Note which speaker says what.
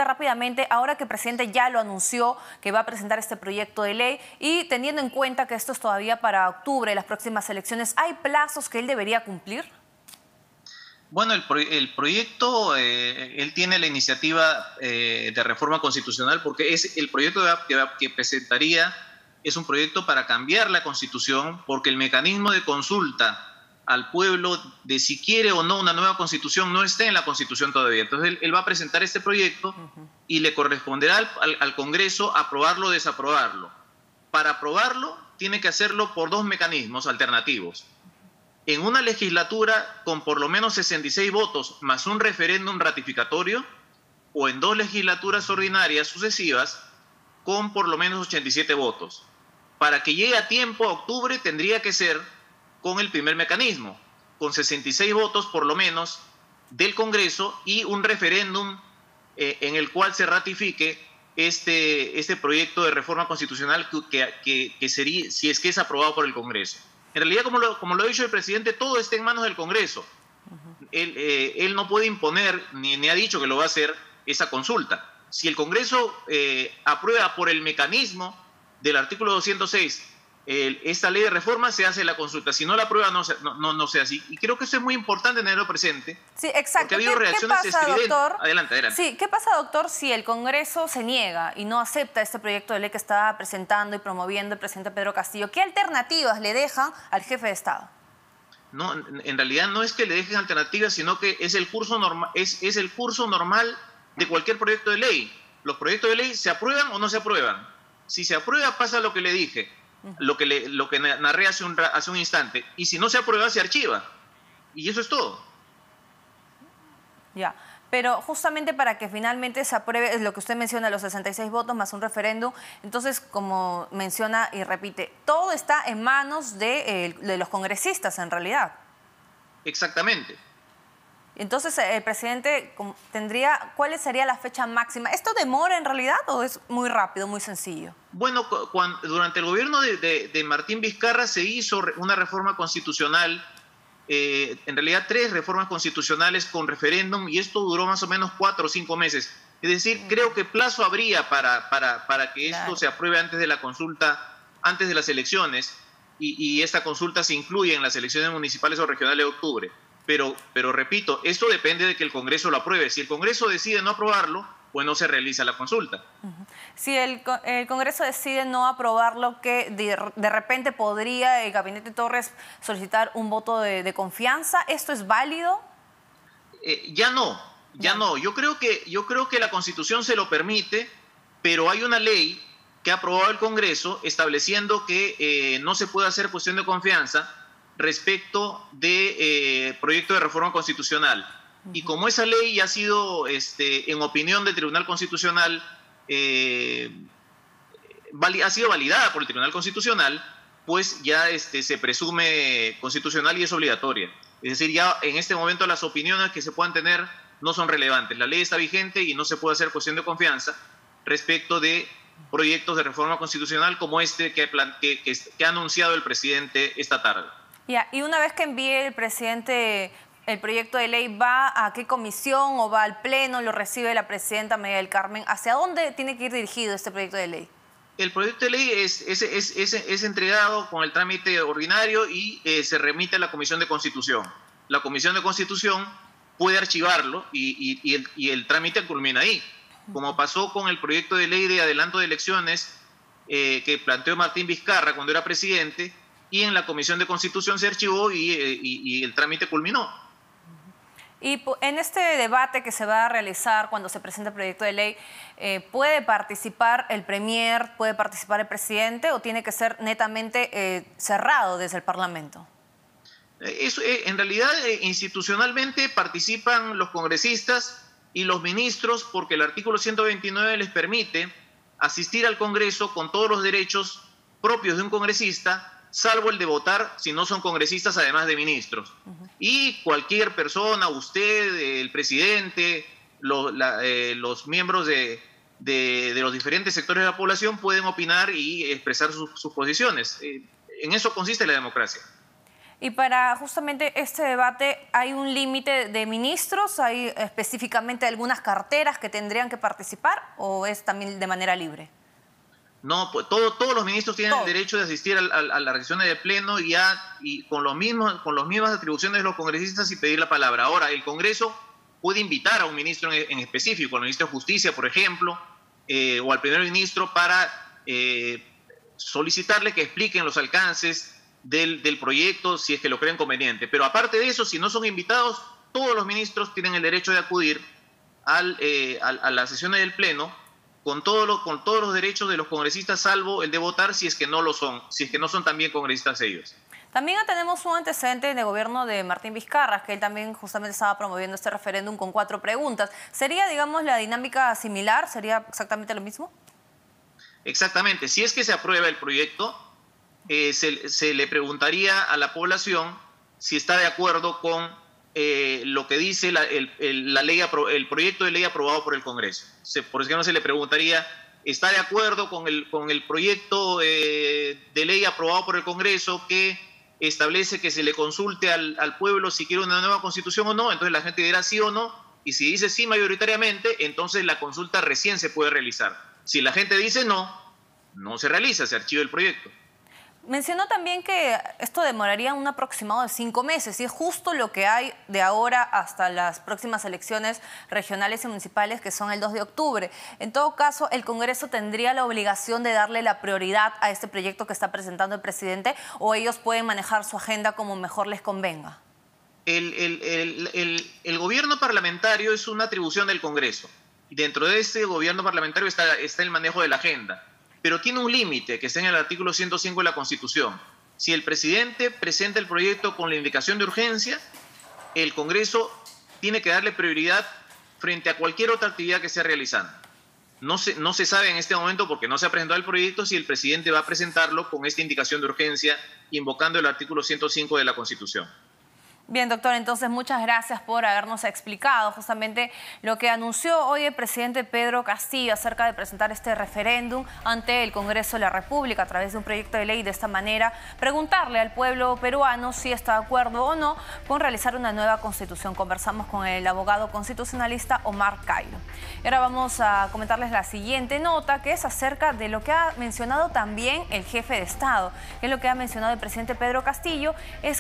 Speaker 1: consulta rápidamente, ahora que el presidente ya lo anunció que va a presentar este proyecto de ley y teniendo en cuenta que esto es todavía para octubre, las próximas elecciones, ¿hay plazos que él debería cumplir?
Speaker 2: Bueno, el proyecto, él tiene la iniciativa de reforma constitucional porque es el proyecto que presentaría es un proyecto para cambiar la Constitución, porque el mecanismo de consulta al pueblo de si quiere o no una nueva Constitución no está en la Constitución todavía. Entonces él va a presentar este proyecto y le corresponderá al Congreso aprobarlo o desaprobarlo. Para aprobarlo tiene que hacerlo por dos mecanismos alternativos. En una legislatura con por lo menos 66 votos más un referéndum ratificatorio, o en dos legislaturas ordinarias sucesivas con por lo menos 87 votos. Para que llegue a tiempo a octubre tendría que ser con el primer mecanismo, con 66 votos por lo menos del Congreso y un referéndum en el cual se ratifique este proyecto de reforma constitucional que sería, si es que es aprobado por el Congreso. En realidad, como lo ha dicho el presidente, todo está en manos del Congreso. Él no puede imponer, ni ha dicho que lo va a hacer, esa consulta. Si el Congreso aprueba por el mecanismo del artículo 206 esta ley de reforma, se hace la consulta. Si no la aprueba, no sea así. Y creo que eso es muy importante tenerlo presente.
Speaker 1: Sí, exacto.
Speaker 2: Porque ha habido reacciones estridentes.
Speaker 1: Doctor?
Speaker 2: Adelante.
Speaker 1: Sí, ¿qué pasa, doctor, si el Congreso se niega y no acepta este proyecto de ley que está presentando y promoviendo el presidente Pedro Castillo? ¿Qué alternativas le dejan al jefe de Estado?
Speaker 2: No, en realidad no es que le dejen alternativas, sino que es el curso normal de cualquier proyecto de ley. Los proyectos de ley se aprueban o no se aprueban. Si se aprueba, pasa lo que le dije, lo que narré hace un instante. Y si no se aprueba, se archiva. Y eso es todo.
Speaker 1: Ya, pero justamente para que finalmente se apruebe, es lo que usted menciona, los 66 votos más un referéndum, entonces, como menciona y repite, todo está en manos de los congresistas en realidad.
Speaker 2: Exactamente.
Speaker 1: Entonces, el presidente tendría, ¿cuál sería la fecha máxima? ¿Esto demora en realidad o es muy rápido, muy sencillo?
Speaker 2: Bueno, durante el gobierno de Martín Vizcarra se hizo una reforma constitucional, en realidad 3 reformas constitucionales con referéndum, y esto duró más o menos 4 o 5 meses. Es decir, creo que plazo habría para que esto se apruebe antes de la consulta, antes de las elecciones, y esta consulta se incluye en las elecciones municipales o regionales de octubre. Pero repito, esto depende de que el Congreso lo apruebe. Si el Congreso decide no aprobarlo, pues no se realiza la consulta.
Speaker 1: Si el Congreso decide no aprobarlo, que de repente podría el gabinete Torres solicitar un voto de confianza, ¿esto es válido?
Speaker 2: Ya no. Yo creo que la Constitución se lo permite, pero hay una ley que ha aprobado el Congreso estableciendo que no se puede hacer cuestión de confianza respecto de proyecto de reforma constitucional. Y como esa ley ya ha sido, en opinión del Tribunal Constitucional, ha sido validada por el Tribunal Constitucional, pues ya se presume constitucional y es obligatoria. Es decir, ya en este momento las opiniones que se puedan tener no son relevantes. La ley está vigente y no se puede hacer cuestión de confianza respecto de proyectos de reforma constitucional como este que ha anunciado el presidente esta tarde.
Speaker 1: Ya, y una vez que envíe el presidente el proyecto de ley, ¿va a qué comisión o va al pleno? ¿Lo recibe la presidenta María del Carmen? ¿Hacia dónde tiene que ir dirigido este proyecto de ley?
Speaker 2: El proyecto de ley es entregado con el trámite ordinario y se remite a la Comisión de Constitución. La Comisión de Constitución puede archivarlo y el trámite culmina ahí. Como pasó con el proyecto de ley de adelanto de elecciones que planteó Martín Vizcarra cuando era presidente, y en la Comisión de Constitución se archivó y el trámite culminó.
Speaker 1: Y en este debate que se va a realizar cuando se presente el proyecto de ley, ¿puede participar el premier, puede participar el presidente o tiene que ser netamente cerrado desde el Parlamento?
Speaker 2: En realidad, institucionalmente participan los congresistas y los ministros porque el artículo 129 les permite asistir al Congreso con todos los derechos propios de un congresista, salvo el de votar si no son congresistas, además de ministros. Y cualquier persona, usted, el presidente, los miembros de los diferentes sectores de la población pueden opinar y expresar sus posiciones. En eso consiste la democracia.
Speaker 1: Y para justamente este debate, ¿hay un límite de ministros? ¿Hay específicamente algunas carteras que tendrían que participar o es también de manera libre?
Speaker 2: No, pues todos los ministros tienen el derecho de asistir a las sesiones de pleno y con las mismas atribuciones de los congresistas y pedir la palabra. Ahora, el Congreso puede invitar a un ministro en específico, al ministro de Justicia, por ejemplo, o al primer ministro para solicitarle que expliquen los alcances del proyecto si es que lo creen conveniente. Pero aparte de eso, si no son invitados, todos los ministros tienen el derecho de acudir a las sesiones del pleno con todos los derechos de los congresistas, salvo el de votar si es que no lo son, si es que no son también congresistas ellos.
Speaker 1: También tenemos un antecedente de gobierno de Martín Vizcarra, que él también justamente estaba promoviendo este referéndum con 4 preguntas. ¿Sería, digamos, la dinámica similar? ¿Sería exactamente lo mismo?
Speaker 2: Exactamente. Si es que se aprueba el proyecto, se le preguntaría a la población si está de acuerdo con lo que dice el proyecto de ley aprobado por el Congreso. Por ejemplo, se le preguntaría, ¿está de acuerdo con el proyecto de ley aprobado por el Congreso que establece que se le consulte al pueblo si quiere una nueva constitución o no? Entonces la gente dirá sí o no, y si dice sí mayoritariamente, entonces la consulta recién se puede realizar. Si la gente dice no, no se realiza, se archiva el proyecto.
Speaker 1: Mencionó también que esto demoraría un aproximado de 5 meses y es justo lo que hay de ahora hasta las próximas elecciones regionales y municipales, que son el 2 de octubre. En todo caso, el Congreso tendría la obligación de darle la prioridad a este proyecto que está presentando el presidente, o ellos pueden manejar su agenda como mejor les convenga.
Speaker 2: El gobierno parlamentario es una atribución del Congreso y dentro de ese gobierno parlamentario está el manejo de la agenda. Pero tiene un límite que está en el artículo 105 de la Constitución. Si el presidente presenta el proyecto con la indicación de urgencia, el Congreso tiene que darle prioridad frente a cualquier otra actividad que esté realizando. No se sabe en este momento, porque no se ha presentado el proyecto, si el presidente va a presentarlo con esta indicación de urgencia, invocando el artículo 105 de la Constitución.
Speaker 1: Bien, doctor, entonces muchas gracias por habernos explicado justamente lo que anunció hoy el presidente Pedro Castillo acerca de presentar este referéndum ante el Congreso de la República a través de un proyecto de ley. De esta manera, preguntarle al pueblo peruano si está de acuerdo o no con realizar una nueva constitución. Conversamos con el abogado constitucionalista Omar Cairo. Y ahora vamos a comentarles la siguiente nota, que es acerca de lo que ha mencionado también el jefe de Estado, que es lo que ha mencionado el presidente Pedro Castillo, es que